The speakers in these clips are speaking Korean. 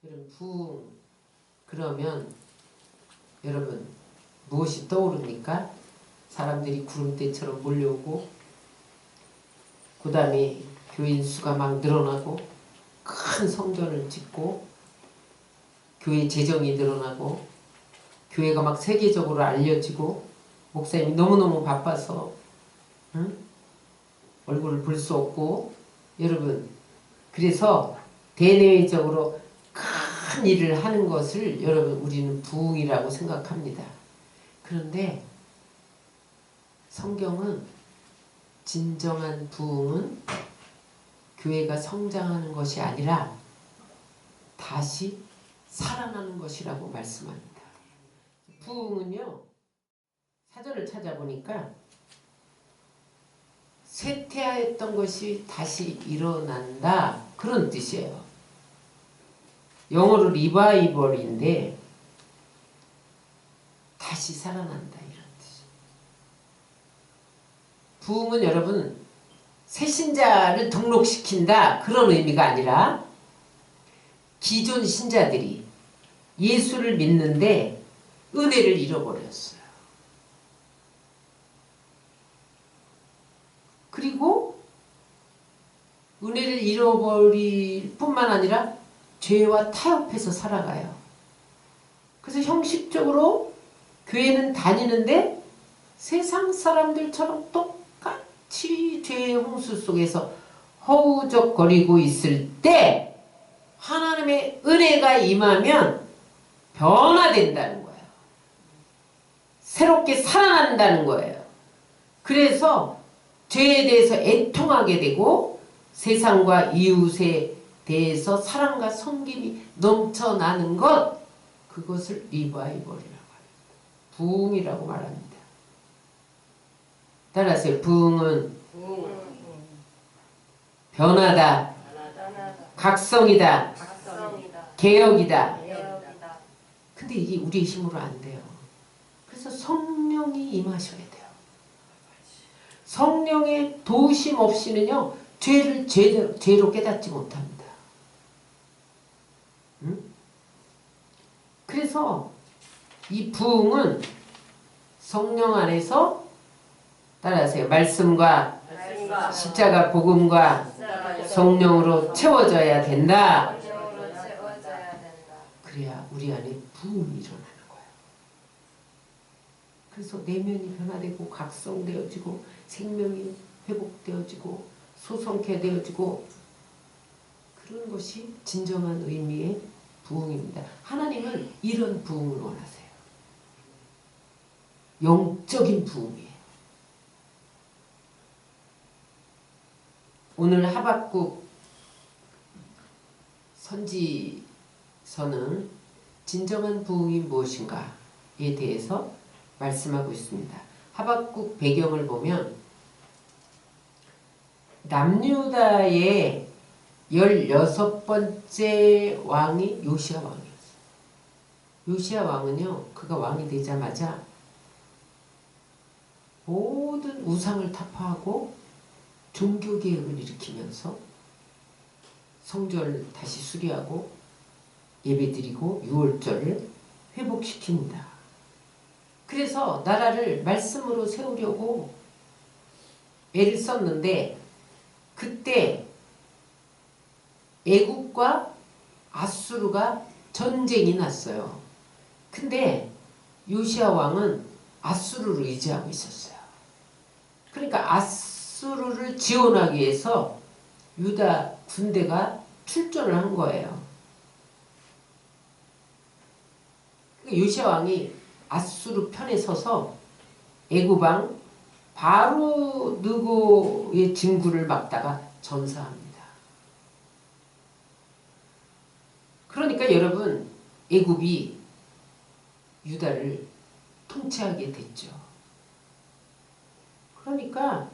여러분 부흥 그러면 여러분 무엇이 떠오릅니까? 사람들이 구름대처럼 몰려오고 그 다음에 교인 수가 막 늘어나고 큰 성전을 짓고 교회 재정이 늘어나고 교회가 막 세계적으로 알려지고 목사님이 너무너무 바빠서 얼굴을 볼 수 없고 여러분 그래서 대내외적으로 큰 일을 하는 것을 여러분 우리는 부흥이라고 생각합니다. 그런데 성경은 진정한 부흥은 교회가 성장하는 것이 아니라 다시 살아나는 것이라고 말씀합니다. 부흥은요 사전을 찾아보니까 쇠퇴하였던 것이 다시 일어난다 그런 뜻이에요. 영어로 리바이벌인데 다시 살아난다 이런 뜻이에요. 부흥은 여러분 새신자를 등록시킨다 그런 의미가 아니라 기존 신자들이 예수를 믿는데 은혜를 잃어버렸어요. 그리고 은혜를 잃어버릴 뿐만 아니라 죄와 타협해서 살아가요. 그래서 형식적으로 교회는 다니는데 세상 사람들처럼 똑같이 죄의 홍수 속에서 허우적거리고 있을 때 하나님의 은혜가 임하면 변화된다는 거예요. 새롭게 살아난다는 거예요. 그래서 죄에 대해서 애통하게 되고 세상과 이웃에 대해서 사랑과 섬김이 넘쳐나는 것 그것을 리바이벌이라고 합니다. 부흥이라고 말합니다. 따라하세요. 부흥은 변화다. 각성이다. 개혁이다. 근데 이게 우리의 힘으로 안 돼요. 그래서 성령이 임하셔야 돼요. 성령의 도우심 없이는요 죄를 죄로 깨닫지 못합니다. 그래서 이 부흥은 성령 안에서 따라하세요. 말씀과 십자가 복음과 성령으로 채워져야 된다. 그래야 우리 안에 부흥이 일어나는 거예요. 그래서 내면이 변화되고 각성되어지고 생명이 회복되어지고 소성케 되어지고 그런 것이 진정한 의미의 부흥입니다. 하나님은 이런 부흥을 원하세요. 영적인 부흥이에요. 오늘 하박국 선지서는 진정한 부흥이 무엇인가에 대해서 말씀하고 있습니다. 하박국 배경을 보면 남유다의 16번째 왕이 요시야 왕이었어요. 요시야 왕은요 그가 왕이 되자마자 모든 우상을 타파하고 종교개혁을 일으키면서 성전을 다시 수리하고 예배드리고 유월절을 회복시킵니다. 그래서 나라를 말씀으로 세우려고 애를 썼는데 그때 애국과 아수르가 전쟁이 났어요. 근데 요시야 왕은 아수르를 의지하고 있었어요. 그러니까 아수르를 지원하기 위해서 유다 군대가 출전을 한 거예요. 요시야 왕이 아수르 편에 서서 애굽왕 바로 느고의 진군을 막다가 전사합니다. 그러니까 여러분 애굽이 유다를 통치하게 됐죠. 그러니까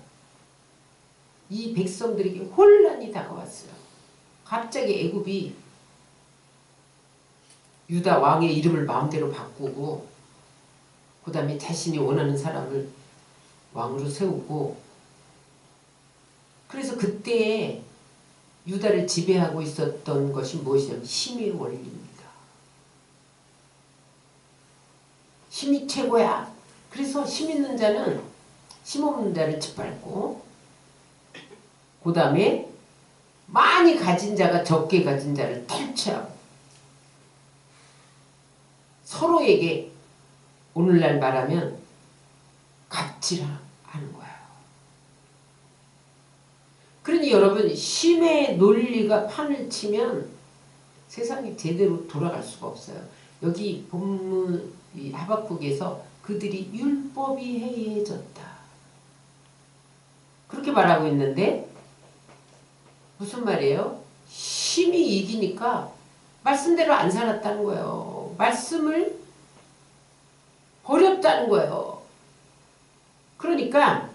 이 백성들에게 혼란이 다가왔어요. 갑자기 애굽이 유다 왕의 이름을 마음대로 바꾸고 그 다음에 자신이 원하는 사람을 왕으로 세우고 그래서 그때에 유다를 지배하고 있었던 것이 무엇이냐면 힘의 원리입니다. 힘이 최고야. 그래서 힘 있는 자는 힘 없는 자를 짓밟고, 그 다음에 많이 가진 자가 적게 가진 자를 탈취하고, 서로에게 오늘날 말하면 갑질하는 거예요. 그러니 여러분, 힘의 논리가 판을 치면 세상이 제대로 돌아갈 수가 없어요. 여기 본문 이 하박국에서 그들이 율법이 해이해졌다, 그렇게 말하고 있는데 무슨 말이에요? 힘이 이기니까 말씀대로 안 살았다는 거예요. 말씀을 버렸다는 거예요. 그러니까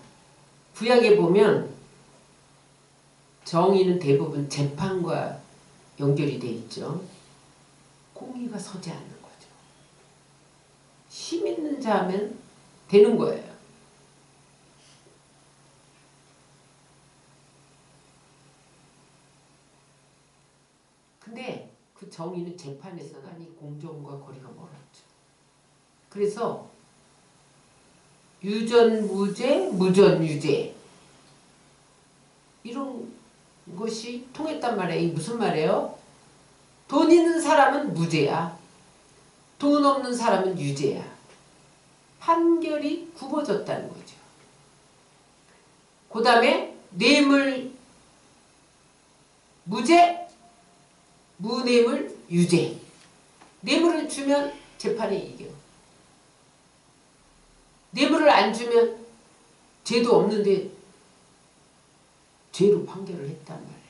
구약에 보면 정의는 대부분 재판과 연결이 돼 있죠. 공의가 서지 않는 거죠. 힘 있는 자 하면 되는 거예요. 근데 그 정의는 재판에서는 아니 공정과 거리가 멀었죠. 그래서 유전무죄, 무전유죄 이런 것이 통했단 말이에요. 이 무슨 말이에요? 돈 있는 사람은 무죄야. 돈 없는 사람은 유죄야. 판결이 굽어졌다는 거죠. 그 다음에 뇌물 무죄, 무뇌물 유죄. 뇌물을 주면 재판에 이겨. 뇌물을 안 주면 죄도 없는데 죄로 판결을 했단 말이에요.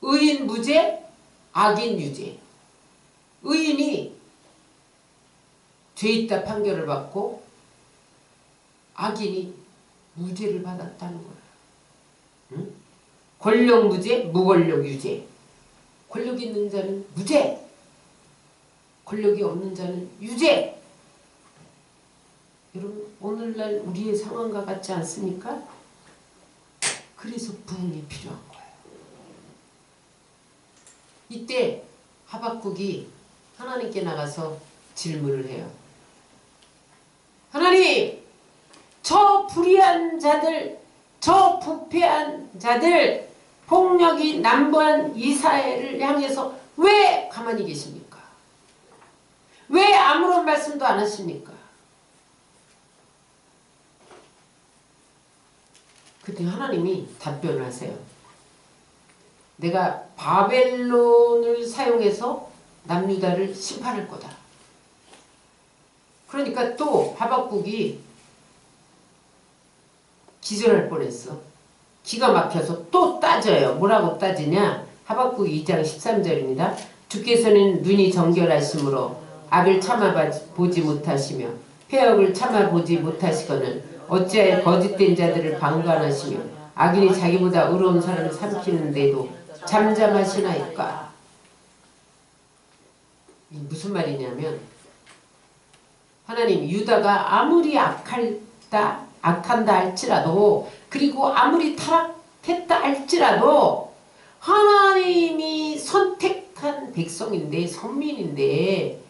의인 무죄, 악인 유죄. 의인이 죄 있다 판결을 받고 악인이 무죄를 받았다는 거예요. 응? 권력 무죄, 무권력 유죄. 권력 있는 자는 무죄, 권력이 없는 자는 유죄. 여러분, 오늘날 우리의 상황과 같지 않습니까? 그래서 부흥이 필요한 거예요. 이때 하박국이 하나님께 나가서 질문을 해요. 하나님, 저 불의한 자들, 저 부패한 자들, 폭력이 난무한 이 사회를 향해서 왜 가만히 계십니까? 왜 아무런 말씀도 안 하십니까? 그때 하나님이 답변을 하세요. 내가 바벨론을 사용해서 남유다를 심판할 거다. 그러니까 또 하박국이 기절할 뻔했어. 기가 막혀서 또 따져요. 뭐라고 따지냐? 하박국 2장 13절입니다. 주께서는 눈이 정결하심으로 악을 참아보지 못하시며 폐역을 참아보지 못하시거늘 어찌하여 거짓된 자들을 방관하시며 악인이 자기보다 의로운 사람을 삼키는데도 잠잠하시나이까? 무슨 말이냐면 하나님, 유다가 아무리 악한다 할지라도, 그리고 아무리 타락했다 할지라도 하나님이 선택한 백성인데, 선민인데,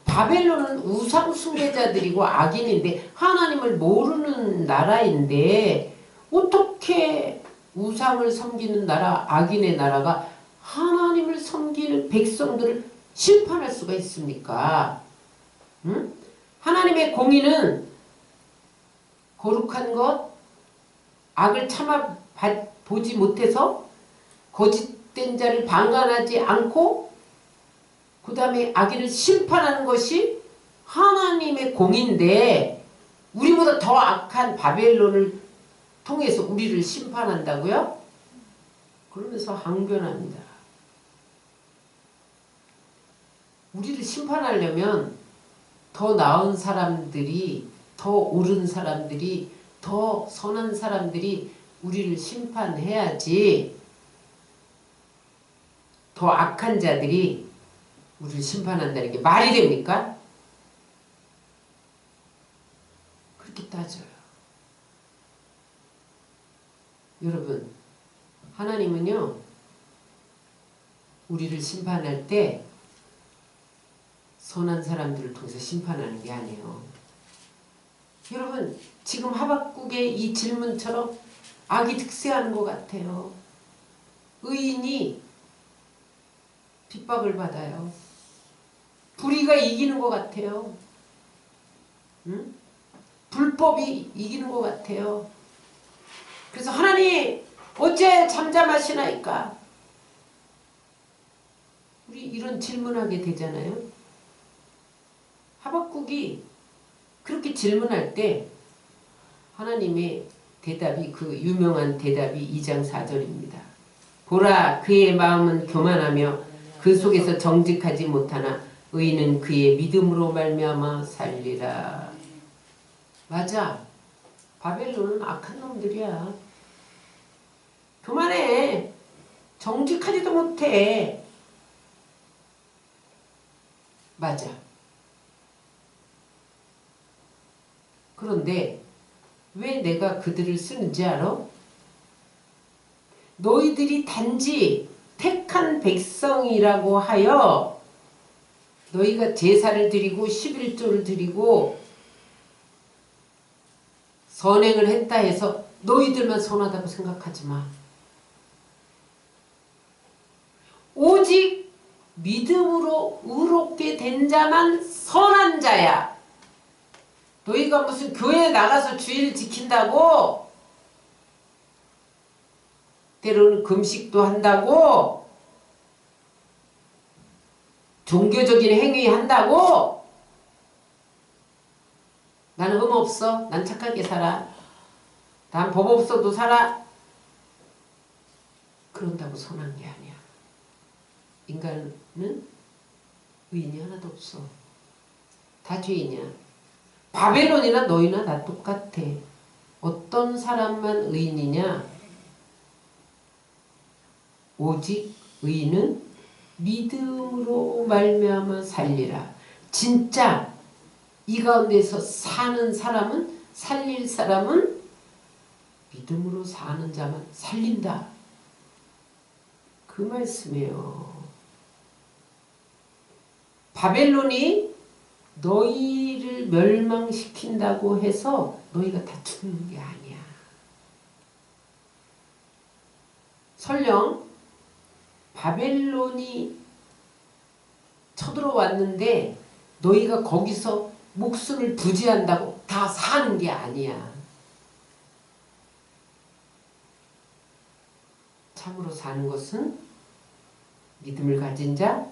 바벨론은 우상 숭배자들이고 악인인데 하나님을 모르는 나라인데 어떻게 우상을 섬기는 나라, 악인의 나라가 하나님을 섬기는 백성들을 심판할 수가 있습니까? 응? 하나님의 공의는 거룩한 것, 악을 참아 보지 못해서 거짓된 자를 방관하지 않고 그 다음에 악인을 심판하는 것이 하나님의 공인데 우리보다 더 악한 바벨론을 통해서 우리를 심판한다고요? 그러면서 항변합니다. 우리를 심판하려면 더 나은 사람들이, 더 옳은 사람들이, 더 선한 사람들이 우리를 심판해야지 더 악한 자들이 우리를 심판한다는 게 말이 됩니까? 그렇게 따져요. 여러분, 하나님은요, 우리를 심판할 때 선한 사람들을 통해서 심판하는 게 아니에요. 여러분, 지금 하박국의 이 질문처럼 악이 득세하는 것 같아요. 의인이 핍박을 받아요. 불의가 이기는 것 같아요. 응? 불법이 이기는 것 같아요. 그래서 하나님 어째 잠잠하시나이까? 우리 이런 질문하게 되잖아요. 하박국이 그렇게 질문할 때 하나님의 대답이, 그 유명한 대답이 2장 4절입니다. 보라, 그의 마음은 교만하며 그 속에서 정직하지 못하나 의인은 그의 믿음으로 말미암아 살리라. 맞아. 바벨론은 악한 놈들이야. 교만해. 정직하지도 못해. 맞아. 그런데 왜 내가 그들을 쓰는지 알아? 너희들이 단지 택한 백성이라고 하여 너희가 제사를 드리고 11조를 드리고 선행을 했다 해서 너희들만 선하다고 생각하지 마. 오직 믿음으로 의롭게 된 자만 선한 자야. 너희가 무슨 교회에 나가서 주일 지킨다고, 때로는 금식도 한다고, 종교적인 행위 한다고, 나는 흠 없어. 난 착하게 살아. 난 법 없어도 살아. 그런다고 선한 게 아니야. 인간은 의인이 하나도 없어. 다 죄인이야. 바벨론이나 너희나 다 똑같아. 어떤 사람만 의인이냐? 오직 의인은 믿음으로 말미암아 살리라. 진짜 이 가운데서 사는 사람은, 살릴 사람은 믿음으로 사는 자만 살린다. 그 말씀이에요. 바벨론이 너희를 멸망시킨다고 해서 너희가 다 죽는 게 아니야. 설령 바벨론이 쳐들어왔는데 너희가 거기서 목숨을 부지한다고 다 사는 게 아니야. 참으로 사는 것은 믿음을 가진 자,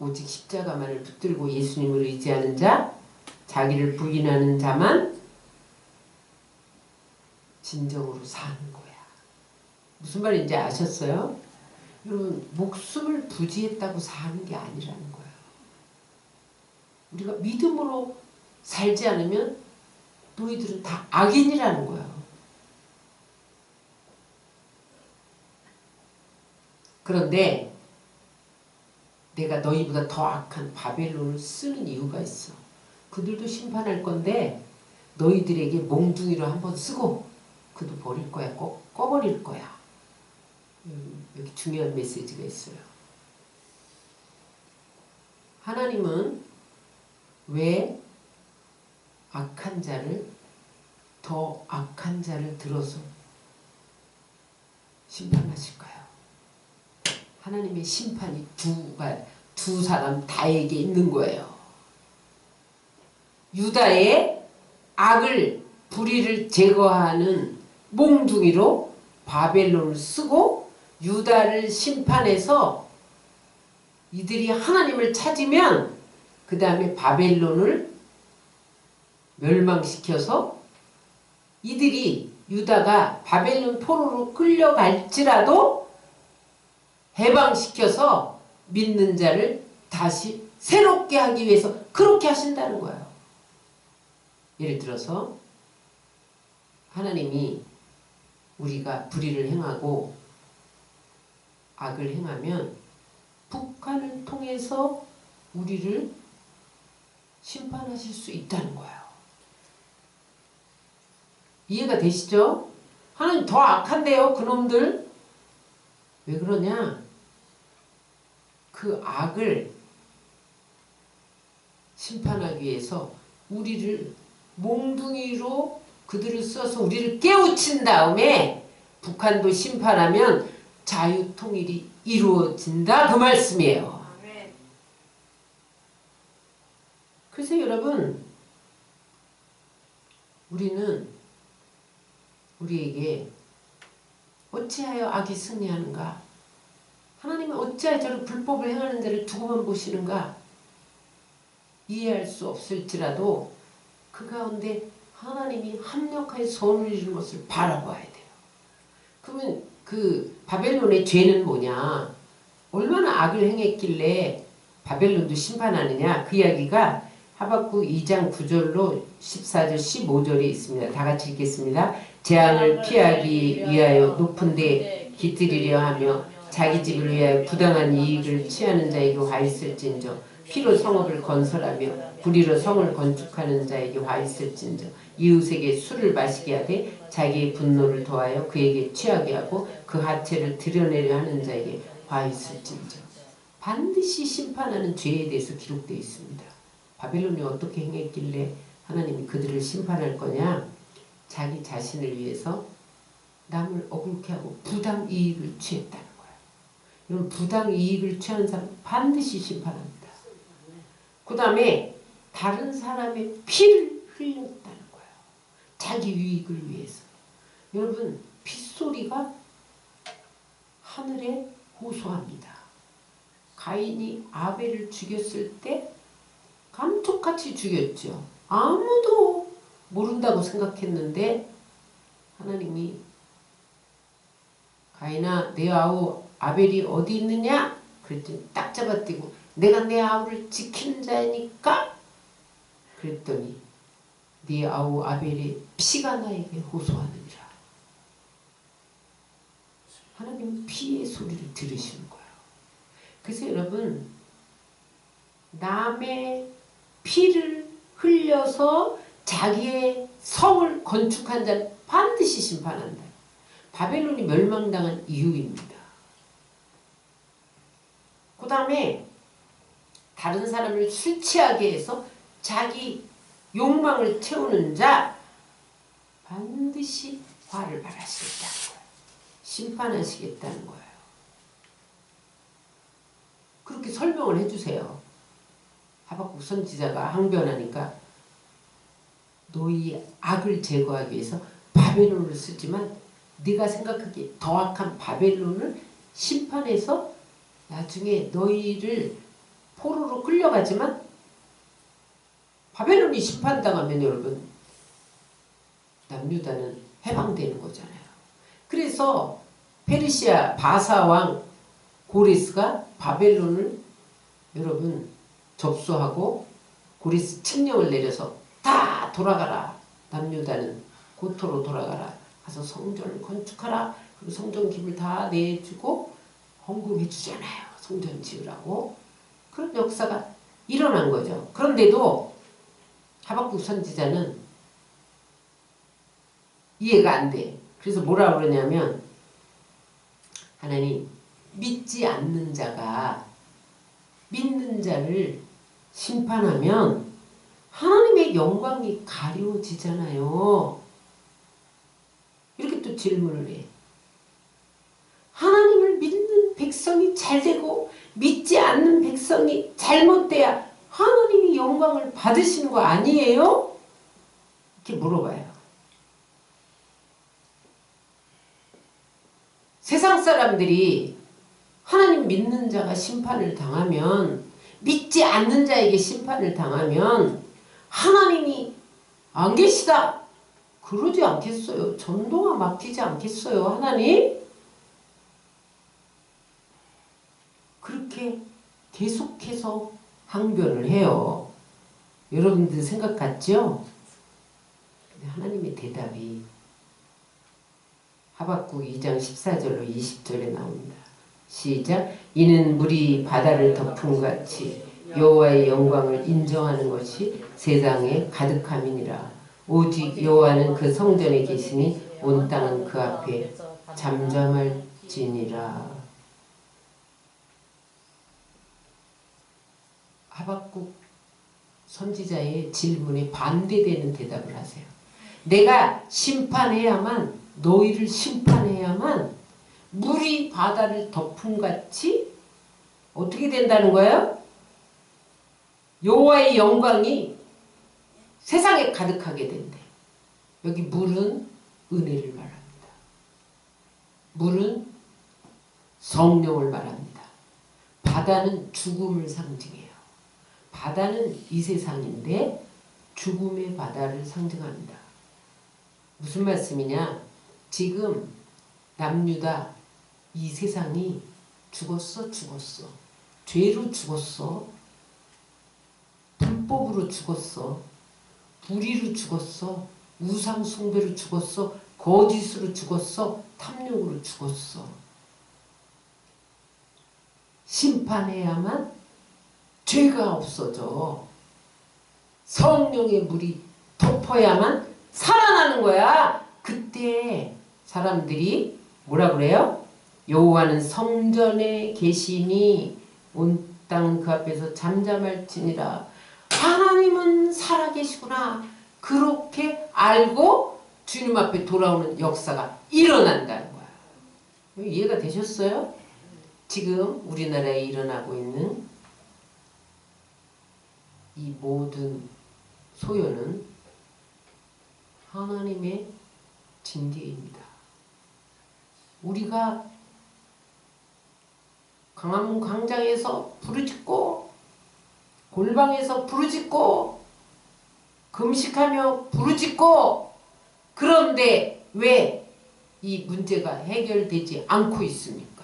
오직 십자가만을 붙들고 예수님을 의지하는 자, 자기를 부인하는 자만 진정으로 사는 거야. 무슨 말인지 아셨어요? 여러분, 목숨을 부지했다고 사는 게 아니라는 거예요. 우리가 믿음으로 살지 않으면 너희들은 다 악인이라는 거예요. 그런데 내가 너희보다 더 악한 바벨론을 쓰는 이유가 있어. 그들도 심판할 건데 너희들에게 몽둥이로 한번 쓰고 그도 버릴 거야. 꺼버릴 거야. 여기 중요한 메시지가 있어요. 하나님은 왜 악한 자를, 더 악한 자를 들어서 심판하실까요? 하나님의 심판이 두 사람 다에게 있는 거예요. 유다의 악을, 불의를 제거하는 몽둥이로 바벨론을 쓰고 유다를 심판해서 이들이 하나님을 찾으면 그 다음에 바벨론을 멸망시켜서 이들이, 유다가 바벨론 포로로 끌려갈지라도 해방시켜서 믿는 자를 다시 새롭게 하기 위해서 그렇게 하신다는 거예요. 예를 들어서 하나님이 우리가 불의를 행하고 악을 행하면 북한을 통해서 우리를 심판하실 수 있다는 거예요. 이해가 되시죠? 하나님 더 악한데요, 그놈들. 왜 그러냐? 그 악을 심판하기 위해서 우리를 몽둥이로 그들을 써서 우리를 깨우친 다음에 북한도 심판하면 자유통일이 이루어진다 그 말씀이에요. 그래서 여러분 우리는 우리에게 어찌하여 악이 승리하는가? 하나님은 어찌하여 저를 불법을 행하는 자를 두고만 보시는가? 이해할 수 없을지라도 그 가운데 하나님이 합력하여 선을 이루는 것을 바라봐야 돼요. 그러면 그 바벨론의 죄는 뭐냐? 얼마나 악을 행했길래 바벨론도 심판하느냐? 그 이야기가 하박국 2장 9절로 14절 15절에 있습니다. 다 같이 읽겠습니다. 재앙을 피하기 위하여 높은 데 깃들이려 하며 자기 집을 위하여 부당한 이익을 취하는 자에게 화 있을진저 피로 성읍을 건설하며 불의로 성을 건축하는 자에게 화 있을진저 이웃에게 술을 마시게 하되 자기의 분노를 더하여 그에게 취하게 하고 그 하체를 드러내려 하는 자에게 화 있을진저. 반드시 심판하는 죄에 대해서 기록되어 있습니다. 바벨론이 어떻게 행했길래 하나님이 그들을 심판할 거냐? 자기 자신을 위해서 남을 억울케 하고 부당 이익을 취했다는 거예요. 이런 부당 이익을 취하는 사람 반드시 심판합니다. 그 다음에 다른 사람의 피를 흘렸다는 거예요. 자기 유익을 위해서. 여러분 핏소리가 하늘에 호소합니다. 가인이 아벨을 죽였을 때 감쪽같이 죽였죠. 아무도 모른다고 생각했는데 하나님이 가인아 내 아우 아벨이 어디 있느냐? 그랬더니 딱 잡아떼고 내가 내 아우를 지키는 자니까 그랬더니 네 아우 아벨의 피가 나에게 호소하느니라. 하나님은 피의 소리를 들으시는 거예요. 그래서 여러분 남의 피를 흘려서 자기의 성을 건축한 자는 반드시 심판한다. 바벨론이 멸망당한 이유입니다. 그 다음에 다른 사람을 술 취하게 해서 자기 욕망을 채우는 자 반드시 화를 발하시겠다는 거예요. 심판하시겠다는 거예요. 그렇게 설명을 해주세요. 하박국 선지자가 항변하니까 너희 악을 제거하기 위해서 바벨론을 쓰지만 네가 생각하기에 더 악한 바벨론을 심판해서 나중에 너희를 포로로 끌려가지만 바벨론이 심판당하면 여러분 남유다는 해방되는 거잖아요. 그래서 페르시아 바사왕 고레스가 바벨론을 여러분 접수하고 고레스 칙령을 내려서 다 돌아가라. 남유다는 고토로 돌아가라. 가서 성전을 건축하라. 그리고 성전 기물 다 내주고 헌금해 주잖아요. 성전 지으라고. 그런 역사가 일어난 거죠. 그런데도 하박국 선지자는 이해가 안 돼. 그래서 뭐라 그러냐면 하나님 믿지 않는 자가 믿는 자를 심판하면 하나님의 영광이 가려지잖아요. 이렇게 또 질문을 해. 하나님을 믿는 백성이 잘되고 믿지 않는 백성이 잘못돼야 하나님이 영광을 받으시는 거 아니에요? 이렇게 물어봐요. 세상 사람들이 하나님 믿는 자가 심판을 당하면 믿지 않는 자에게 심판을 당하면 하나님이 안 계시다. 그러지 않겠어요. 전도가 막히지 않겠어요. 하나님? 그렇게 계속해서 항변을 해요. 여러분들 생각 같죠? 근데 하나님의 대답이 하박국 2장 14절로 20절에 나옵니다. 시작. 이는 물이 바다를 덮은 같이 여호와의 영광을 인정하는 것이 세상에 가득함이니라. 오직 여호와는 그 성전에 계시니 온 땅은 그 앞에 잠잠할지니라. 하박국 선지자의 질문에 반대되는 대답을 하세요. 내가 심판해야만, 너희를 심판해야만 물이 바다를 덮음같이 어떻게 된다는 거예요? 여호와의 영광이 세상에 가득하게 된대. 여기 물은 은혜를 말합니다. 물은 성령을 말합니다. 바다는 죽음을 상징해요. 바다는 이 세상인데 죽음의 바다를 상징합니다. 무슨 말씀이냐? 지금 남유다 이 세상이 죽었어. 죄로 죽었어. 불법으로 죽었어. 불의로 죽었어. 우상 숭배로 죽었어. 거짓으로 죽었어. 탐욕으로 죽었어. 심판해야만 죄가 없어져. 성령의 물이 덮어야만 살아나는 거야. 그때 사람들이 뭐라 그래요? 여호와는 성전에 계시니 온 땅은 그 앞에서 잠잠할지니라. 하나님은 살아계시구나. 그렇게 알고 주님 앞에 돌아오는 역사가 일어난다는 거야. 이해가 되셨어요? 지금 우리나라에 일어나고 있는 이 모든 소요는 하나님의 징계입니다. 우리가 광화문 광장에서 부르짖고 골방에서 부르짖고 금식하며 부르짖고 그런데 왜 이 문제가 해결되지 않고 있습니까?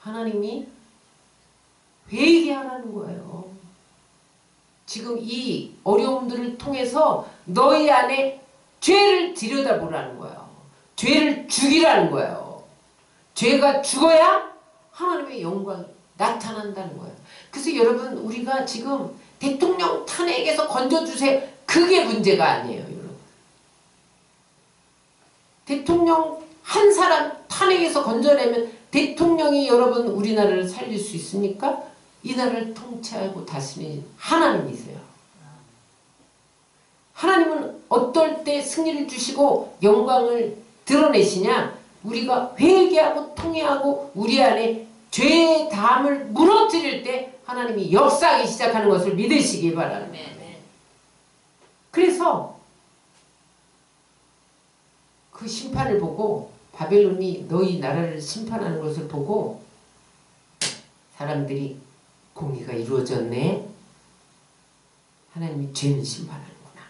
하나님이 회개하라는 거예요. 지금 이 어려움들을 통해서 너희 안에 죄를 들여다보라는 거예요. 죄를 죽이라는 거예요. 죄가 죽어야 하나님의 영광이 나타난다는 거예요. 그래서 여러분 우리가 지금 대통령 탄핵에서 건져주세요. 그게 문제가 아니에요. 여러분. 대통령 한 사람 탄핵에서 건져내면 대통령이 여러분 우리나라를 살릴 수 있습니까? 이 나라를 통치하고 다스리는 하나님이세요. 하나님은 어떨 때 승리를 주시고 영광을 드러내시냐? 우리가 회개하고 통회하고 우리 안에 죄의 담을 무너뜨릴 때 하나님이 역사하기 시작하는 것을 믿으시기 바랍니다. 그래서 그 심판을 보고 바벨론이 너희 나라를 심판하는 것을 보고 사람들이 공의가 이루어졌네. 하나님이 죄는 심판하는구나.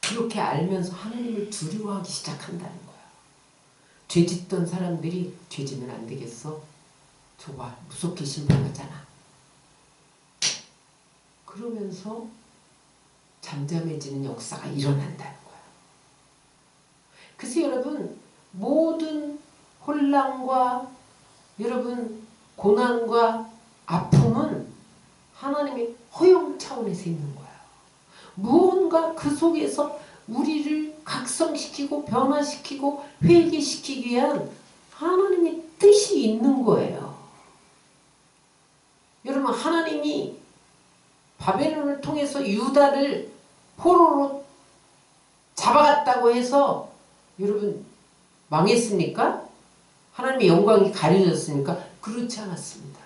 그렇게 알면서 하나님을 두려워하기 시작한다는 거야. 죄 짓던 사람들이 죄 지면 안 되겠어? 저봐 무섭게 심판하잖아. 그러면서 잠잠해지는 역사가 일어난다는 거야. 그래서 여러분 모든 혼란과 여러분 고난과 아픔은 하나님의 허용 차원에서 있는 거예요. 무언가 그 속에서 우리를 각성시키고 변화시키고 회개시키기 위한 하나님의 뜻이 있는 거예요. 여러분 하나님이 바벨론을 통해서 유다를 포로로 잡아갔다고 해서 여러분 망했습니까? 하나님의 영광이 가려졌습니까? 그렇지 않았습니다.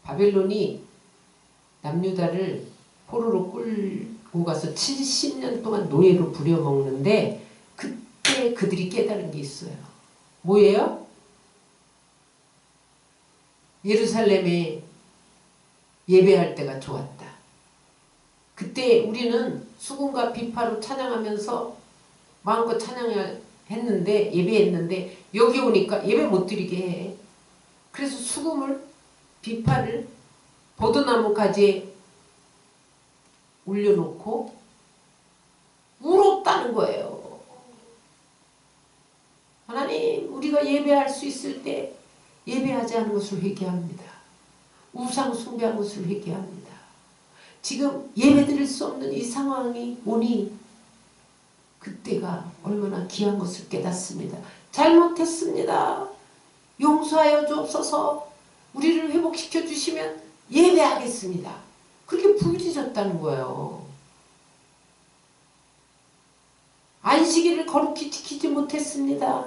바벨론이 남유다를 포로로 끌고 가서 70년 동안 노예로 부려먹는데 그때 그들이 깨달은 게 있어요. 뭐예요? 예루살렘에 예배할 때가 좋았다. 그때 우리는 수금과 비파로 찬양하면서 마음껏 찬양했는데 예배했는데 여기 오니까 예배 못 드리게 해. 그래서 수금을 비파를 버드나무 가지에 올려놓고 울었다는 거예요. 하나님 우리가 예배할 수 있을 때 예배하지 않은 것을 회개합니다. 우상 숭배한 것을 회개합니다. 지금 예배드릴 수 없는 이 상황이 오니 그때가 얼마나 귀한 것을 깨닫습니다. 잘못했습니다. 용서하여 주옵소서. 우리를 회복시켜 주시면 예배하겠습니다. 그렇게 부르짖었다는 거예요. 안식일을 거룩히 지키지 못했습니다.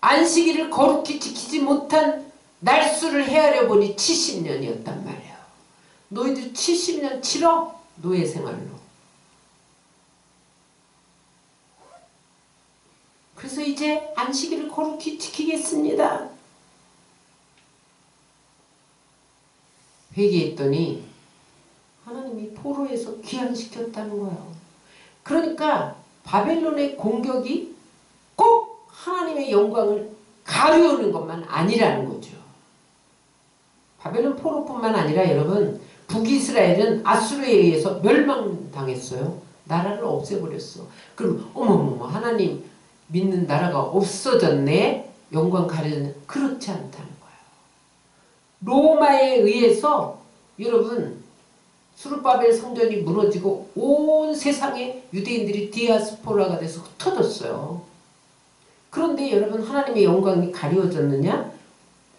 안식일을 거룩히 지키지 못한 날수를 헤아려 보니 70년이었단 말이에요. 너희들 70년 치러? 노예 생활로. 그래서 이제 안식일을 거룩히 지키겠습니다. 회개했더니 하나님이 포로에서 귀환시켰다는 거예요. 그러니까 바벨론의 공격이 꼭 하나님의 영광을 가려우는 것만 아니라는 거죠. 바벨론 포로뿐만 아니라 여러분, 북이스라엘은 아수르에 의해서 멸망당했어요. 나라를 없애버렸어. 그럼 어머머머 하나님 믿는 나라가 없어졌네? 영광 가려는, 그렇지 않다는 거예요. 로마에 의해서 여러분 수르바벨 성전이 무너지고 온 세상에 유대인들이 디아스포라가 돼서 흩어졌어요. 그런데 여러분 하나님의 영광이 가려졌느냐?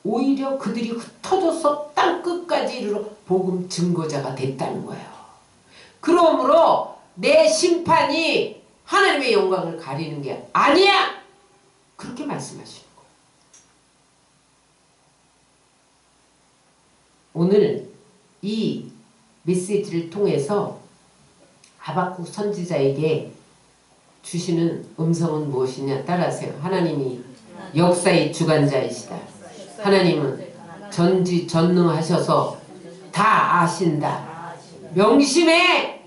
오히려 그들이 흩어져서 땅끝까지 이르러 복음 증거자가 됐다는 거예요. 그러므로 내 심판이 하나님의 영광을 가리는 게 아니야! 그렇게 말씀하시는 거예요. 오늘 이 메시지를 통해서 하박국 선지자에게 주시는 음성은 무엇이냐? 따라하세요. 하나님이 역사의 주관자이시다. 하나님은 전지전능하셔서 다 아신다. 명심해!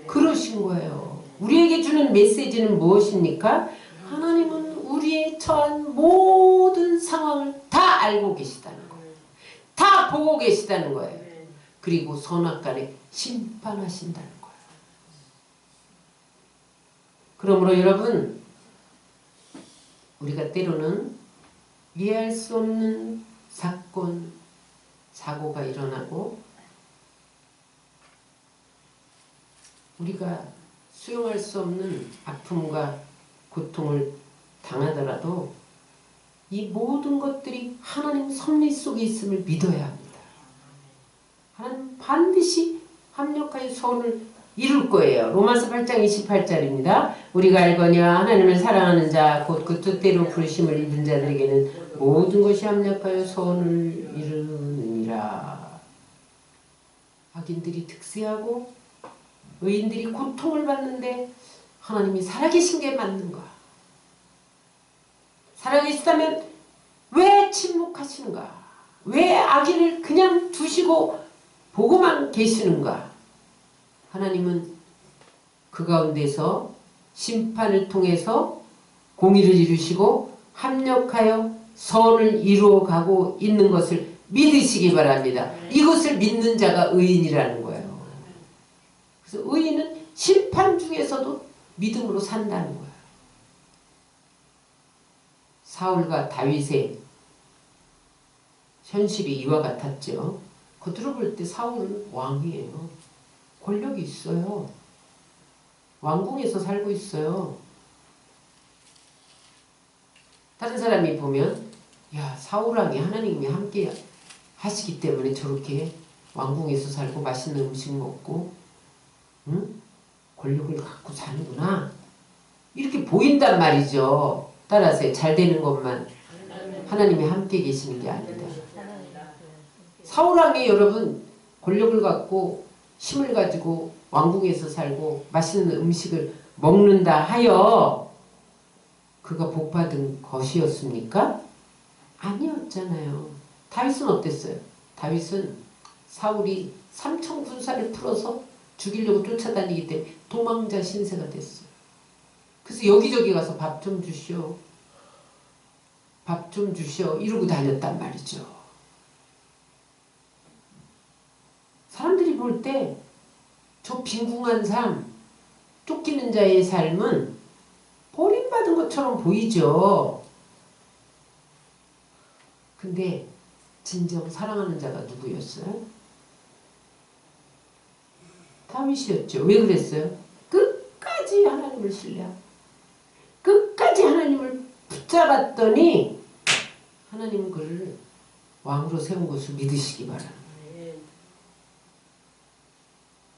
그러신 거예요. 우리에게 주는 메시지는 무엇입니까? 하나님은 우리의 처한 모든 상황을 다 알고 계시다는 거예요. 다 보고 계시다는 거예요. 그리고 선악간에 심판하신다는 거예요. 그러므로 여러분, 우리가 때로는 이해할 수 없는 사건, 사고가 일어나고 우리가 수용할 수 없는 아픔과 고통을 당하더라도 이 모든 것들이 하나님 섭리 속에 있음을 믿어야 합니다. 하나님 반드시 합력하여 소원을 이룰 거예요. 로마서 8장 28절입니다. 우리가 알거니와 하나님을 사랑하는 자 곧 그 뜻대로 부르심을 입은 자들에게는 모든 것이 합력하여 소원을 이루느니라. 악인들이 득세하고 의인들이 고통을 받는데 하나님이 살아계신 게 맞는가? 살아계시다면 왜 침묵하시는가? 왜 악인을 그냥 두시고 보고만 계시는가? 하나님은 그 가운데서 심판을 통해서 공의를 이루시고 합력하여 선을 이루어가고 있는 것을 믿으시기 바랍니다. 이것을 믿는 자가 의인이라는 거예요. 그래서 의인은 심판 중에서도 믿음으로 산다는 거예요. 사울과 다윗의 현실이 이와 같았죠. 겉으로 볼 때 사울은 왕이에요. 권력이 있어요. 왕궁에서 살고 있어요. 다른 사람이 보면 야, 사울왕이 하나님이 함께 하시기 때문에 저렇게 왕궁에서 살고 맛있는 음식 먹고 응? 권력을 갖고 사는구나. 이렇게 보인단 말이죠. 따라서 잘 되는 것만 하나님이 함께 계시는 게 아니다. 사울왕이 여러분 권력을 갖고 힘을 가지고 왕궁에서 살고 맛있는 음식을 먹는다 하여 그가 복받은 것이었습니까? 아니었잖아요. 다윗은 어땠어요? 다윗은 사울이 3천 군사를 풀어서 죽이려고 쫓아다니기 때문에 도망자 신세가 됐어요. 그래서 여기저기 가서 밥 좀 주시오. 밥 좀 주시오. 이러고 다녔단 말이죠. 사람들이 볼 때 저 빈궁한 삶, 쫓기는 자의 삶은 버림받은 것처럼 보이죠. 근데 진정 사랑하는 자가 누구였어요? 다윗이었죠. 왜 그랬어요? 끝까지 하나님을 신뢰하고 끝까지 하나님을 붙잡았더니 하나님은 그를 왕으로 세운 것을 믿으시기 바랍니다.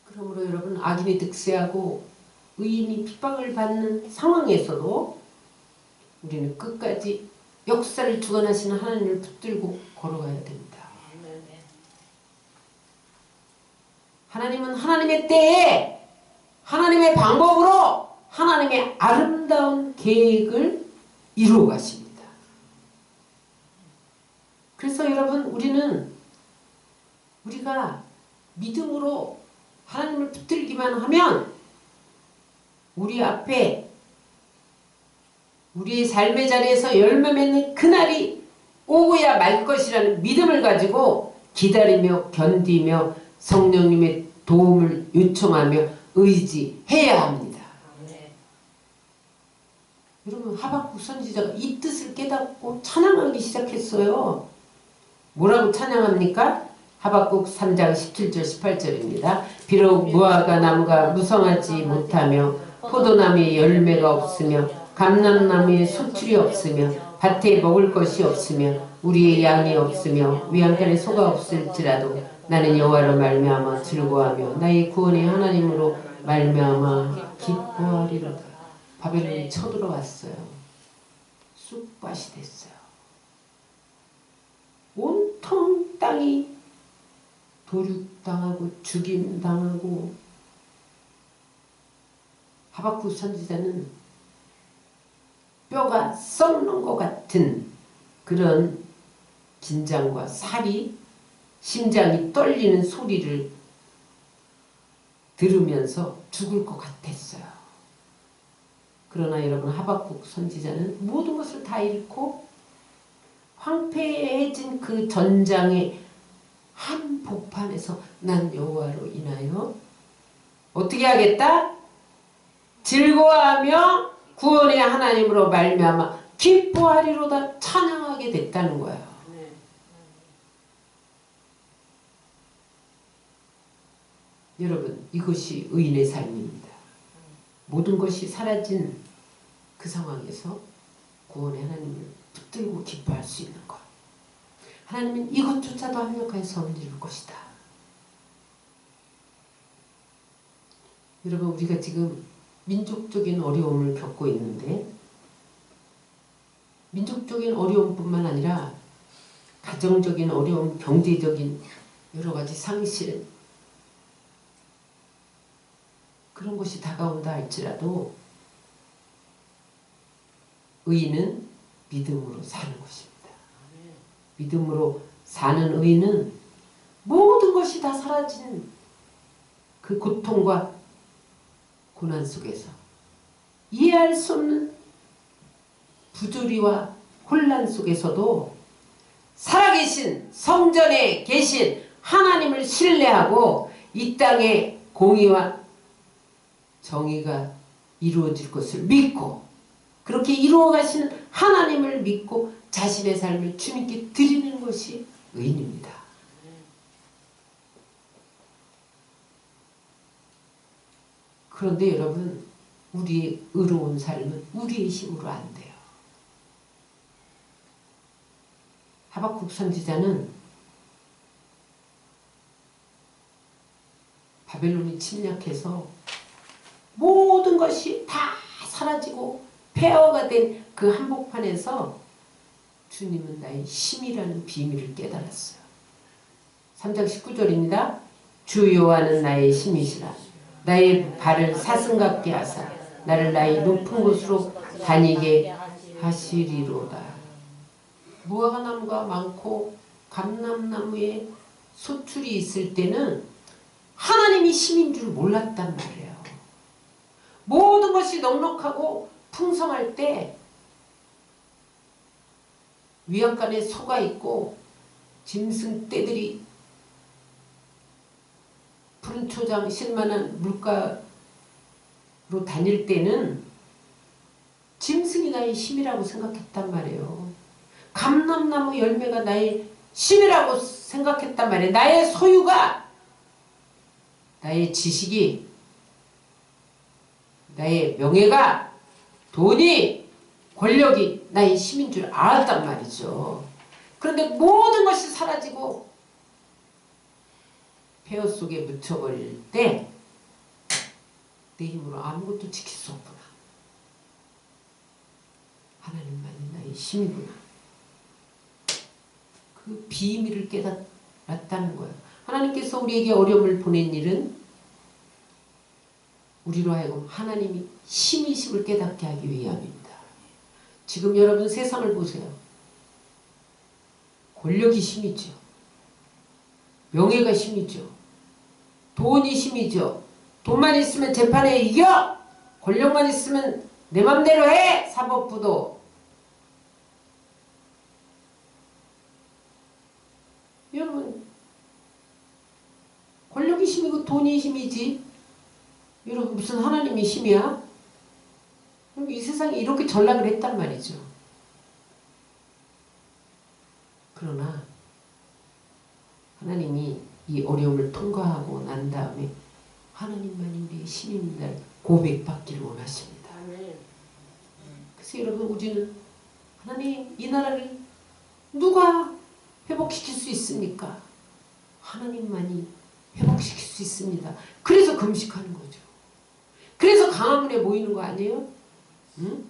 그러므로 여러분, 악인이 득세하고 의인이 핍박을 받는 상황에서도 우리는 끝까지 역사를 주관하시는 하나님을 붙들고 걸어가야 됩니다. 하나님은 하나님의 때에 하나님의 방법으로 하나님의 아름다운 계획을 이루어 가십니다. 그래서 여러분, 우리가 믿음으로 하나님을 붙들기만 하면 우리 앞에 우리의 삶의 자리에서 열매 맺는 그날이 오고야 말 것이라는 믿음을 가지고 기다리며 견디며 성령님의 도움을 요청하며 의지해야 합니다. 네. 여러분, 하박국 선지자가 이 뜻을 깨닫고 찬양하기 시작했어요. 뭐라고 찬양합니까? 하박국 3장 17절 18절입니다. 비록 무화과 나무가 무성하지 못하며 포도나무에 열매가 없으며 감람나무에 소출이 없으며 밭에 먹을 것이 없으며 우리의 양이 없으며 외양간에 소가 없을지라도 나는 여호와로 말미암아 즐거워하며 나의 구원의 하나님으로 말미암아 기뻐하리로다. 바벨론이 쳐들어왔어요. 쑥밭이 됐어요. 온통 땅이 도륙당하고 죽임당하고, 하박국 선지자는 뼈가 썩는 것 같은 그런 긴장과 살이, 심장이 떨리는 소리를 들으면서 죽을 것 같았어요. 그러나 여러분, 하박국 선지자는 모든 것을 다 잃고 황폐해진 그 전장의 한 복판에서 난 여호와로 인하여 어떻게 하겠다? 즐거워하며 구원의 하나님으로 말미암아 기뻐하리로다 찬양하게 됐다는 거예요. 여러분, 이것이 의인의 삶입니다. 모든 것이 사라진 그 상황에서 구원의 하나님을 붙들고 기뻐할 수 있는 것. 하나님은 이것조차도 합력하여 선을 이룰 것이다. 여러분, 우리가 지금 민족적인 어려움을 겪고 있는데, 민족적인 어려움뿐만 아니라 가정적인 어려움, 경제적인 여러 가지 상실, 그런 것이 다가온다 할지라도 의인은 믿음으로 사는 것입니다. 믿음으로 사는 의인은 모든 것이 다 사라진 그 고통과 고난 속에서 이해할 수 없는 부조리와 혼란 속에서도 살아계신 성전에 계신 하나님을 신뢰하고 이 땅에 공의와 정의가 이루어질 것을 믿고, 그렇게 이루어 가시는 하나님을 믿고 자신의 삶을 주님께 드리는 것이 의인입니다. 그런데 여러분, 우리의 의로운 삶은 우리의 힘으로 안 돼요. 하박국 선지자는 바벨론이 침략해서 모든 것이 다 사라지고 폐허가 된 그 한복판에서 주님은 나의 힘이라는 비밀을 깨달았어요. 3장 19절입니다. 주 여호와는 나의 힘이시라. 나의 발을 사슴 같게 하사 나를 나의 높은 곳으로 다니게 하시리로다. 무화과나무가 많고 감람나무에 소출이 있을 때는 하나님이 힘인 줄 몰랐단 말이에요. 모든 것이 넉넉하고 풍성할 때 위안간에 소가 있고 짐승 떼들이 푸른 초장 실만한 물가로 다닐 때는 짐승이 나의 힘이라고 생각했단 말이에요. 감람나무 열매가 나의 힘이라고 생각했단 말이에요. 나의 소유가, 나의 지식이, 나의 명예가, 돈이, 권력이 나의 힘인 줄 알았단 말이죠. 그런데 모든 것이 사라지고 폐허 속에 묻혀버릴 때 내 힘으로 아무것도 지킬 수 없구나. 하나님만이 나의 힘이구나. 그 비밀을 깨달았다는 거예요. 하나님께서 우리에게 어려움을 보낸 일은 우리로 하여금 하나님이 힘이심을 깨닫게 하기 위함입니다. 지금 여러분 세상을 보세요. 권력이 힘이죠. 명예가 힘이죠. 돈이 힘이죠. 돈만 있으면 재판에 이겨! 권력만 있으면 내 맘대로 해! 사법부도. 여러분, 권력이 힘이고 돈이 힘이지. 여러분, 무슨 하나님이 힘이야? 이 세상에 이렇게 전락을 했단 말이죠. 그러나 하나님이 이 어려움을 통과하고 난 다음에 하나님만이 우리의 신입니다 고백받기를 원하십니다. 그래서 여러분, 우리는 하나님, 이 나라를 누가 회복시킬 수 있습니까? 하나님만이 회복시킬 수 있습니다. 그래서 금식하는 거죠. 그래서 강화문에 모이는 거 아니에요? 응?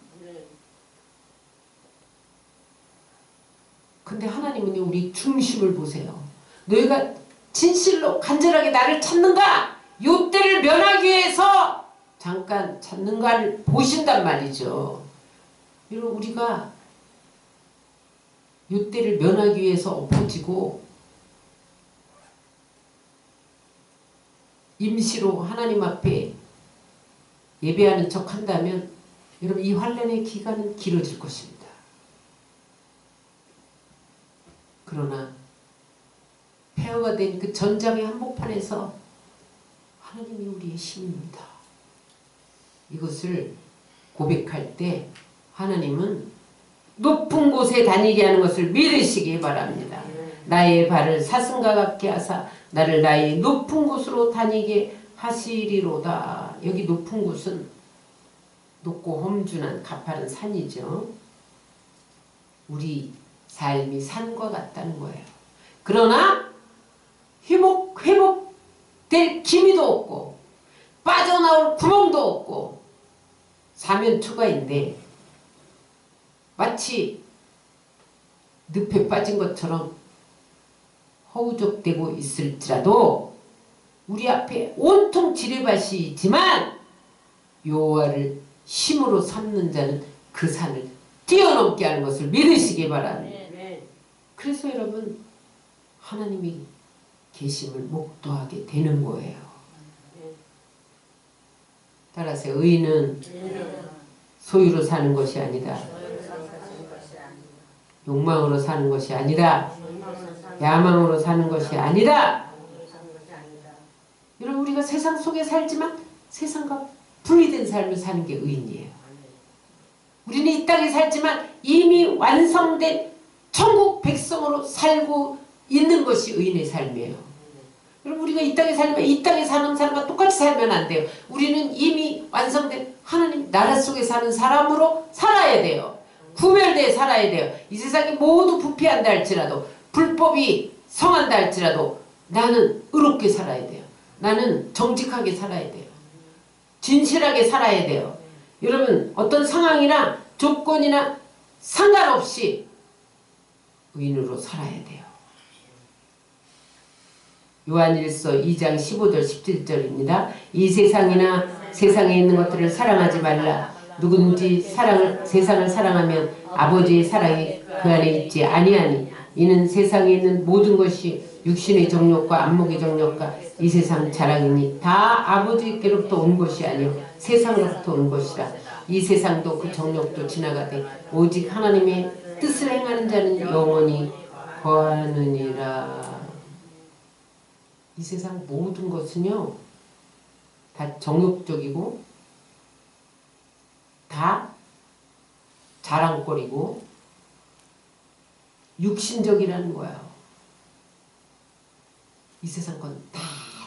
근데 하나님은 우리 중심을 보세요. 너희가 진실로 간절하게 나를 찾는가? 요 때를 면하기 위해서 잠깐 찾는가를 보신단 말이죠. 여러분, 우리가 요 때를 면하기 위해서 엎어지고 임시로 하나님 앞에 예배하는 척 한다면 여러분, 이 환난의 기간은 길어질 것입니다. 그러나 폐허가 된 그 전장의 한복판에서 하나님이 우리의 힘입니다. 이것을 고백할 때 하나님은 높은 곳에 다니게 하는 것을 믿으시기 바랍니다. 나의 발을 사슴과 같게 하사 나를 나의 높은 곳으로 다니게 하시리로다. 여기 높은 곳은 높고 험준한 가파른 산이죠. 우리 삶이 산과 같다는 거예요. 그러나 회복될 기미도 없고 빠져나올 구멍도 없고 사면초가인데 마치 늪에 빠진 것처럼 허우적대고 있을지라도 우리 앞에 온통 지뢰밭이 있지만 여호와를 힘으로 삼는 자는 그 산을 뛰어넘게 하는 것을 믿으시기 바랍니다. 그래서 여러분, 하나님이 계심을 목도하게 되는 거예요. 따라서 의인은 소유로 사는 것이 아니다. 욕망으로 사는 것이 아니다. 야망으로 사는 것이 아니다. 여러분, 우리가 세상 속에 살지만 세상과 분리된 삶을 사는 게 의인이에요. 우리는 이 땅에 살지만 이미 완성된 천국 백성으로 살고 있는 것이 의인의 삶이에요. 여러분, 우리가 이 땅에 살면 이 땅에 사는 사람과 똑같이 살면 안 돼요. 우리는 이미 완성된 하나님 나라 속에 사는 사람으로 살아야 돼요. 구별되어 살아야 돼요. 이 세상이 모두 부패한다 할지라도, 불법이 성한다 할지라도 나는 의롭게 살아야 돼요. 나는 정직하게 살아야 돼요. 진실하게 살아야 돼요. 여러분, 어떤 상황이나 조건이나 상관없이 의인으로 살아야 돼요. 요한일서 2장 15절 17절입니다. 이 세상이나 세상에 있는 것들을 사랑하지 말라. 누군지 세상을 사랑하면 아버지의 사랑이 그 안에 있지 아니하니 이는 세상에 있는 모든 것이 육신의 정욕과 안목의 정욕과 이 세상 자랑이니 다 아버지께로부터 온 것이 아니요 세상으로부터 온 것이라. 이 세상도 그 정욕도 지나가되 오직 하나님의 뜻을 행하는 자는 영원히 거하느니라. 이 세상 모든 것은요 다 정욕적이고 다 자랑거리고 육신적이라는 거예요. 이 세상 건 다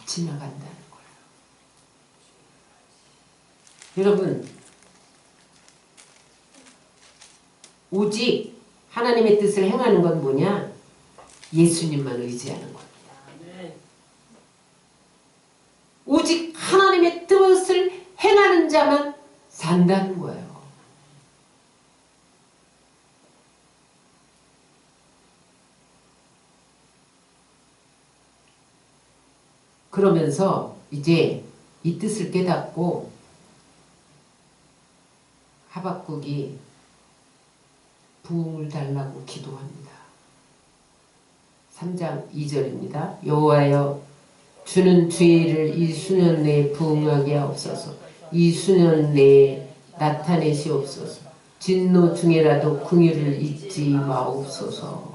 지나간다는 거예요. 여러분, 오직 하나님의 뜻을 행하는 건 뭐냐? 예수님만 의지하는 겁니다. 오직 하나님의 뜻을 행하는 자만 산다는 거예요. 그러면서 이제 이 뜻을 깨닫고 하박국이 부흥을 달라고 기도합니다. 3장 2절입니다. 여호와여 주는 주의 일을 이 수년 내에 부응하게 하옵소서. 이 수년 내에 나타내시옵소서. 진노 중에라도 긍휼을 잊지 마옵소서.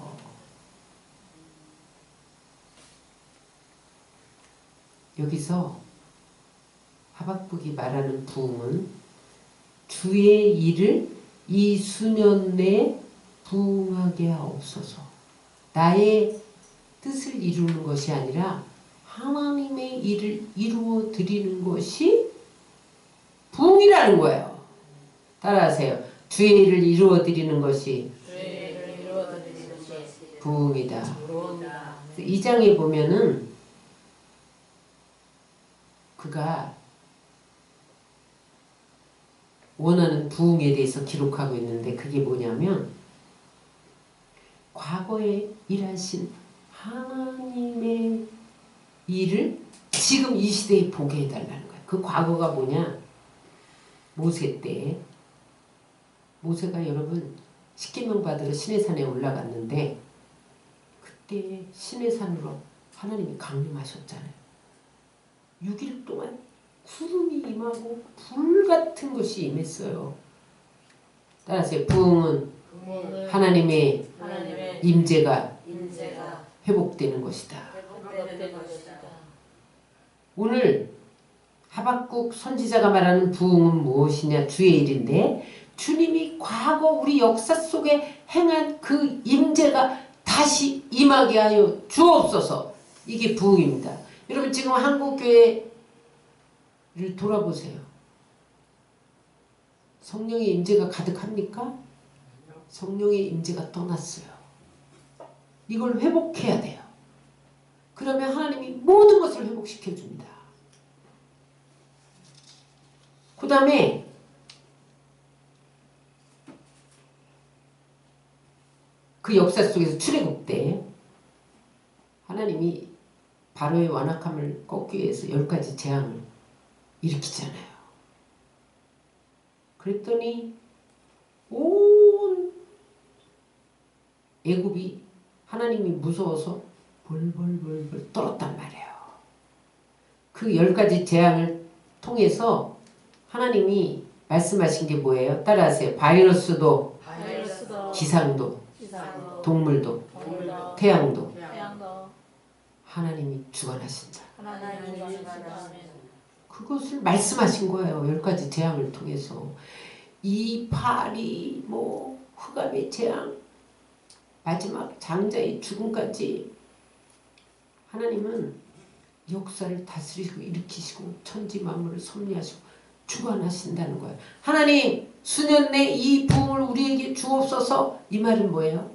여기서 하박국이 말하는 부응은 주의 일을 이 수년 내에 부응하게 하옵소서. 나의 뜻을 이루는 것이 아니라 하나님의 일을 이루어 드리는 것이 부흥이라는 거예요. 따라하세요. 주의 일을 이루어 드리는 것이 부흥이다. 2장에 보면은 그가 원하는 부흥에 대해서 기록하고 있는데 그게 뭐냐면 과거에 일하신 하나님의 일을 지금 이 시대에 보게 해달라는 거예요. 그 과거가 뭐냐? 모세 때 모세가 여러분 십계명 받으러 시내산에 올라갔는데 그때 시내산으로 하나님이 강림하셨잖아요. 6일 동안 구름이 임하고 불 같은 것이 임했어요. 따라서 부흥은 하나님의 임재가 회복되는 것이다. 오늘 하박국 선지자가 말하는 부흥은 무엇이냐? 주의 일인데 주님이 과거 우리 역사 속에 행한 그 임재가 다시 임하게 하여 주옵소서. 이게 부흥입니다. 여러분 지금 한국교회를 돌아보세요. 성령의 임재가 가득합니까? 성령의 임재가 떠났어요. 이걸 회복해야 돼요. 그러면 하나님이 모든 것을 회복시켜 줍니다. 그 다음에 그 역사 속에서 출애굽 때 하나님이 바로의 완악함을 꺾기 위해서 10가지 재앙을 일으키잖아요. 그랬더니 온 애굽이 하나님이 무서워서 벌벌벌벌 떨었단 말이에요. 그 10가지 재앙을 통해서 하나님이 말씀하신 게 뭐예요? 따라하세요. 바이러스도 기상도 동물도 태양도 하나님이 주관하신다. 그것을 말씀하신 거예요. 10가지 재앙을 통해서. 이파리 흑암의 재앙 마지막 장자의 죽음까지 하나님은 역사를 다스리고 일으키시고 천지 만물을 섭리하시고 주관하신다는 거예요. 하나님 수년 내 이 부흥을 우리에게 주옵소서. 이 말은 뭐예요?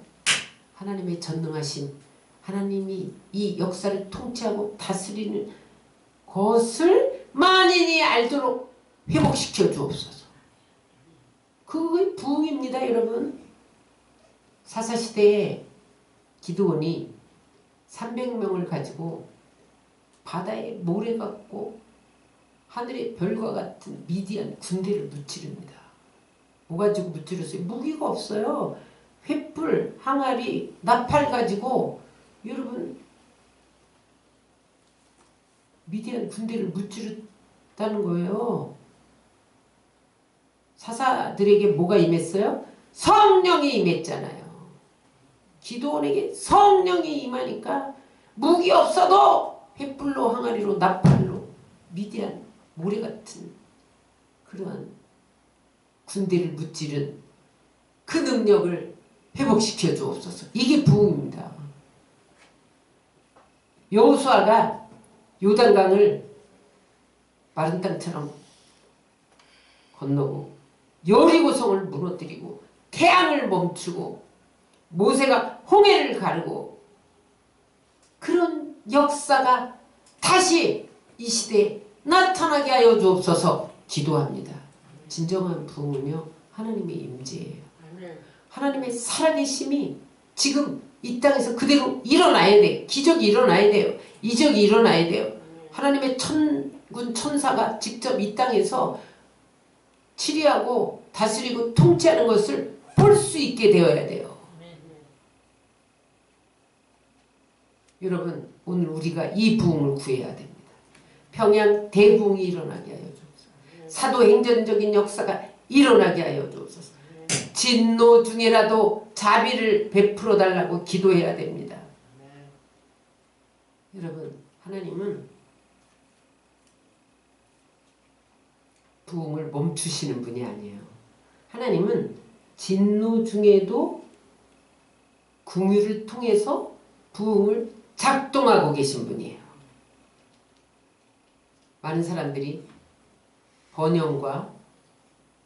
하나님의 전능하신 하나님이 이 역사를 통치하고 다스리는 것을 만인이 알도록 회복시켜 주옵소서. 그게 부흥입니다. 여러분. 사사시대에 기드온이 300명을 가지고 바다에 모래 같고 하늘의 별과 같은 미디안 군대를 무찌릅니다. 뭐 가지고 무찌르세요? 무기가 없어요. 횃불, 항아리, 나팔 가지고 여러분 미디안 군대를 무찌르다는 거예요. 사사들에게 뭐가 임했어요? 성령이 임했잖아요. 기드온에게 성령이 임하니까 무기 없어도 횃불로 항아리로 나팔로 미디안 모래 같은 그러한 군대를 무찌른 그 능력을 회복시켜 주옵소서. 이게 부흥입니다. 여호수아가 요단강을 마른 땅처럼 건너고 여리고성을 무너뜨리고 태양을 멈추고 모세가 홍해를 가르고 그런 역사가 다시 이 시대에 나타나게 하여 주옵소서 기도합니다. 진정한 부흥은요 하나님의 임재예요. 하나님의 살아계심이 지금 이 땅에서 그대로 일어나야 돼. 기적이 일어나야 돼요. 이적이 일어나야 돼요. 하나님의 천군 천사가 직접 이 땅에서 치리하고 다스리고 통치하는 것을 볼 수 있게 되어야 돼요. 여러분 오늘 우리가 이 부흥을 구해야 됩니다. 평양 대부흥이 일어나게 하여 주옵소서. 사도행전적인 역사가 일어나게 하여 주옵소서. 진노 중에라도 자비를 베풀어 달라고 기도해야 됩니다. 여러분 하나님은 부흥을 멈추시는 분이 아니에요. 하나님은 진노 중에도 긍휼을 통해서 부흥을 작동하고 계신 분이에요. 많은 사람들이 번영과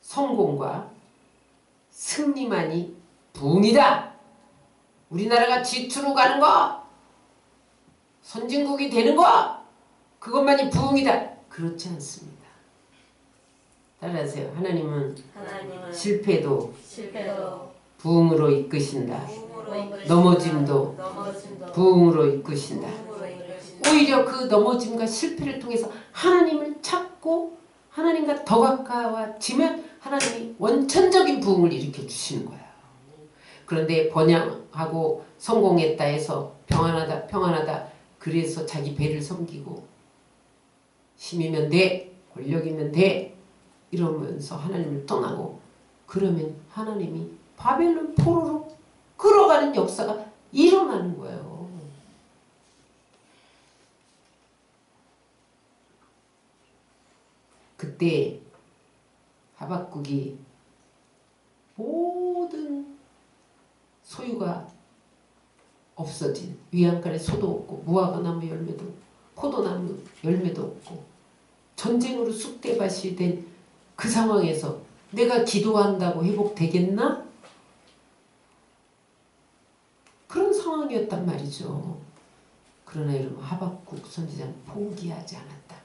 성공과 승리만이 부흥이다. 우리나라가 지투로 가는 거, 선진국이 되는 거, 그것만이 부흥이다. 그렇지 않습니다. 따라하세요. 하나님은 실패도 부흥으로 이끄신다. 넘어짐도 부흥으로 이끄신다. 오히려 그 넘어짐과 실패를 통해서 하나님을 찾고 하나님과 더 가까워지면 하나님이 원천적인 부흥을 일으켜 주시는 거예요. 그런데 번영하고 성공했다 해서 평안하다 평안하다 그래서 자기 배를 섬기고 힘이면 돼 권력이면 돼 이러면서 하나님을 떠나고 그러면 하나님이 바벨론 포로로 끌어가는 역사가 일어나는 거예요. 그때 하박국이 모든 소유가 없어진 위안간에 소도 없고 무화과나무 열매도 포도나무 열매도 없고 전쟁으로 쑥대밭이 된 그 상황에서 내가 기도한다고 회복되겠나? 그런 상황이었단 말이죠. 그러나 여러분 하박국 선지자는 포기하지 않았다.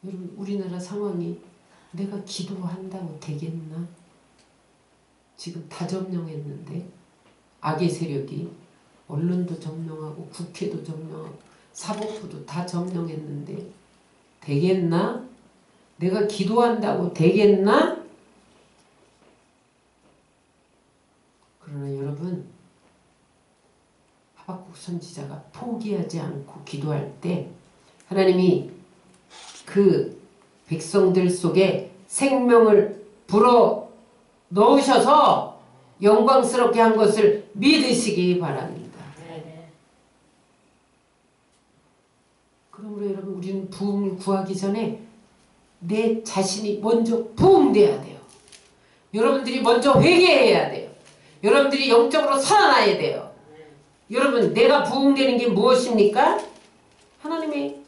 여러분 우리나라 상황이 내가 기도한다고 되겠나? 지금 다 점령했는데 악의 세력이 언론도 점령하고 국회도 점령하고 사법부도 다 점령했는데 되겠나? 내가 기도한다고 되겠나? 그러나 여러분 하박국 선지자가 포기하지 않고 기도할 때 하나님이 그 백성들 속에 생명을 불어 넣으셔서 영광스럽게 한 것을 믿으시기 바랍니다. 그러므로 여러분 우리는 부흥을 구하기 전에 내 자신이 먼저 부흥돼야 돼요. 여러분들이 먼저 회개해야 돼요. 여러분들이 영적으로 살아나야 돼요. 여러분 내가 부흥되는 게 무엇입니까? 하나님의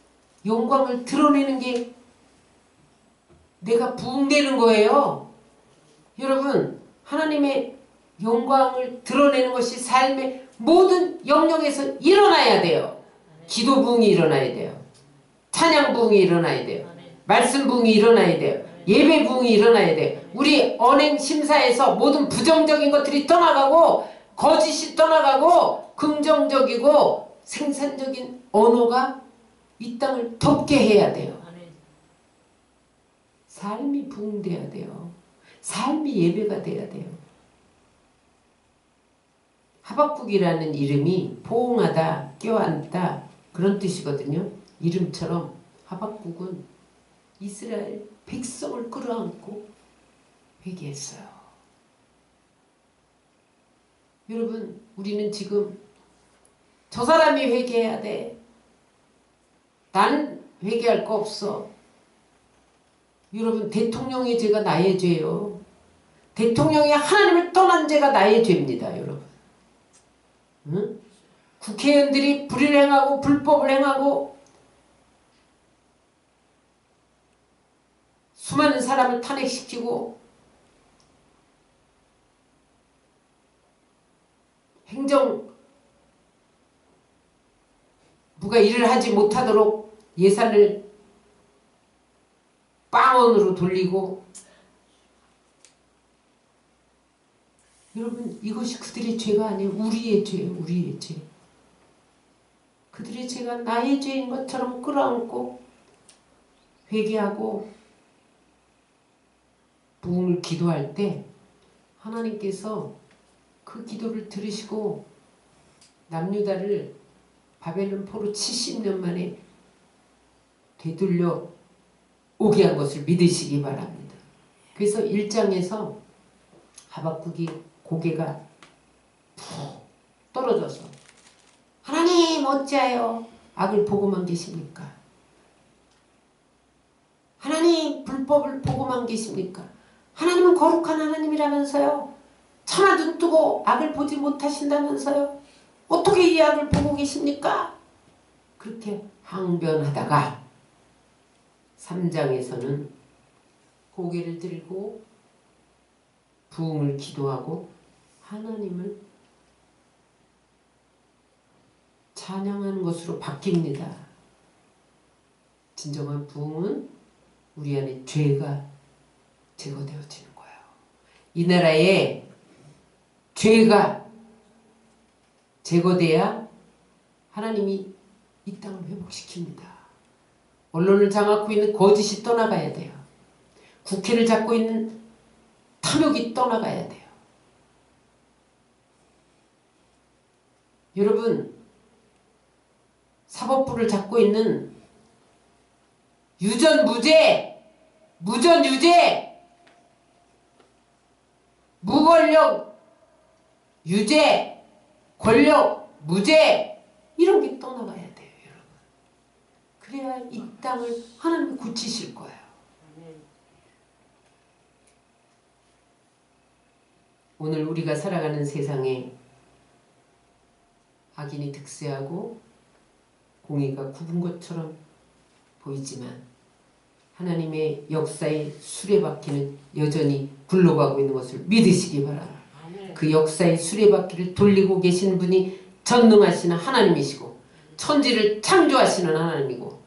영광을 드러내는 게 내가 부흥되는 거예요. 여러분 하나님의 영광을 드러내는 것이 삶의 모든 영역에서 일어나야 돼요. 기도 부흥이 일어나야 돼요. 찬양 부흥이 일어나야 돼요. 말씀 부흥이 일어나야 돼요. 예배 부흥이 일어나야 돼요. 우리 언행 심사에서 모든 부정적인 것들이 떠나가고 거짓이 떠나가고 긍정적이고 생산적인 언어가 이 땅을 덮게 해야 돼요. 삶이 부흥돼야 돼요. 삶이 예배가 돼야 돼요. 하박국이라는 이름이 포옹하다, 껴안다 그런 뜻이거든요. 이름처럼 하박국은 이스라엘 백성을 끌어안고 회개했어요. 여러분 우리는 지금 저 사람이 회개해야 돼. 난 회개할 거 없어. 여러분 대통령의 죄가 나의 죄요. 대통령이 하나님을 떠난 죄가 나의 죄입니다. 여러분. 응? 국회의원들이 불의를 행하고 불법을 행하고 수많은 사람을 탄핵시키고 행정부가 일을 하지 못하도록 예산을 빵원으로 돌리고, 여러분 이것이 그들의 죄가 아니에요. 우리의 죄예요. 우리의 죄. 그들의 죄가 나의 죄인 것처럼 끌어안고 회개하고 부흥을 기도할 때 하나님께서 그 기도를 들으시고 남유다를 바벨론 포로 70년 만에 되돌려 오게 한 것을 믿으시기 바랍니다. 그래서 1장에서 하박국이 고개가 푹 떨어져서 하나님 어찌하여 악을 보고만 계십니까? 하나님 불법을 보고만 계십니까? 하나님은 거룩한 하나님이라면서요. 차마 눈 뜨고 악을 보지 못하신다면서요. 어떻게 이 악을 보고 계십니까? 그렇게 항변하다가 3장에서는 고개를 들고 부흥을 기도하고 하나님을 찬양하는 것으로 바뀝니다. 진정한 부흥은 우리 안에 죄가 제거되어지는 거예요. 이 나라에 죄가 제거돼야 하나님이 이 땅을 회복시킵니다. 언론을 장악하고 있는 거짓이 떠나가야 돼요. 국회를 잡고 있는 탐욕이 떠나가야 돼요. 여러분, 사법부를 잡고 있는 유전무죄, 무전유죄, 무권력 유죄, 권력 무죄, 이런 게 떠나가야 돼요, 여러분. 그래야 이 땅을 하나님이 고치실 거예요. 오늘 우리가 살아가는 세상에 악인이 득세하고 공의가 굽은 것처럼 보이지만 하나님의 역사의 수레바퀴는 여전히 굴러가고 있는 것을 믿으시기 바랍니다. 그 역사의 수레바퀴를 돌리고 계신 분이 전능하시는 하나님이시고 천지를 창조하시는 하나님이고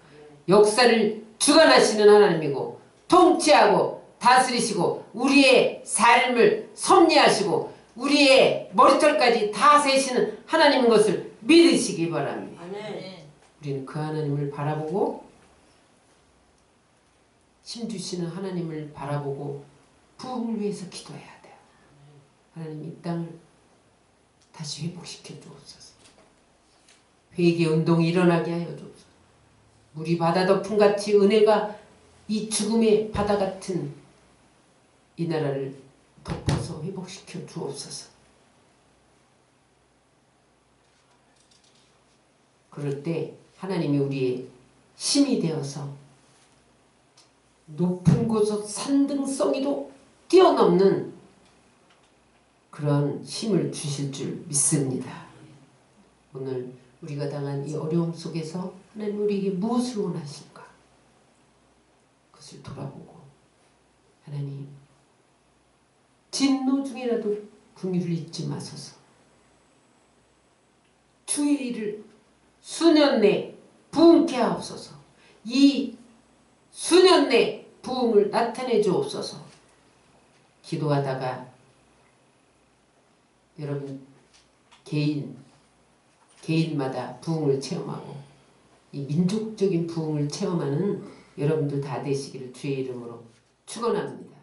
역사를 주관하시는 하나님이고 통치하고 다스리시고 우리의 삶을 섭리하시고 우리의 머리털까지 다 세시는 하나님인 것을 믿으시기 바랍니다. 우리는 그 하나님을 바라보고 힘주시는 하나님을 바라보고 부흥을 위해서 기도해야 돼요. 하나님 이 땅을 다시 회복시켜 주옵소서. 회개운동이 일어나게 하여 주옵소서. 물이 바다 덮음같이 은혜가 이 죽음의 바다 같은 이 나라를 덮어서 회복시켜 주옵소서. 그럴 때 하나님이 우리의 힘이 되어서 높은 곳에서 산등성이도 뛰어넘는 그런 힘을 주실 줄 믿습니다. 오늘 우리가 당한 이 어려움 속에서 하나님 우리에게 무엇을 원하실까? 그것을 돌아보고 하나님 진노 중이라도 긍휼을 잊지 마소서. 주의 일을 수년 내 부흥케 하옵소서. 이 수년 내 부흥을 나타내 주옵소서. 기도하다가 여러분 개인마다 부흥을 체험하고 이 민족적인 부흥을 체험하는 여러분들 다 되시기를 주의 이름으로 축원합니다.